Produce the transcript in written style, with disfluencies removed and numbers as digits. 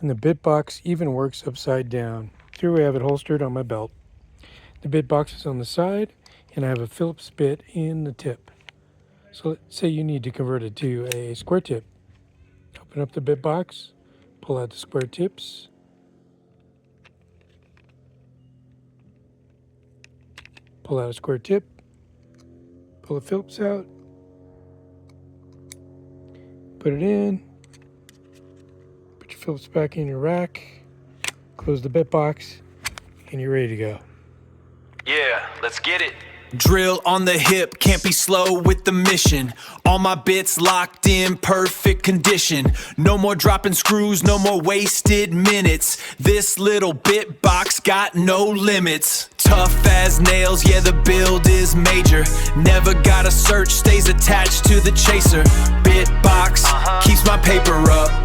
And the BITBOX even works upside down. Here we have it holstered on my belt. The BITBOX is on the side, and I have a Phillips bit in the tip. So let's say you need to convert it to a square tip. Open up the BITBOX, pull out the square tips, pull out a square tip, pull the Phillips out, put it in, put your Phillips back in your rack, close the BITBOX, and you're ready to go. Yeah, let's get it. Drill on the hip, can't be slow with the mission. All my bits locked in perfect condition. No more dropping screws, no more wasted minutes. This little BITBOX got no limits. Tough as nails, yeah, the build is major. Never gotta search, stays attached to the chaser. BITBOX keeps my paper up.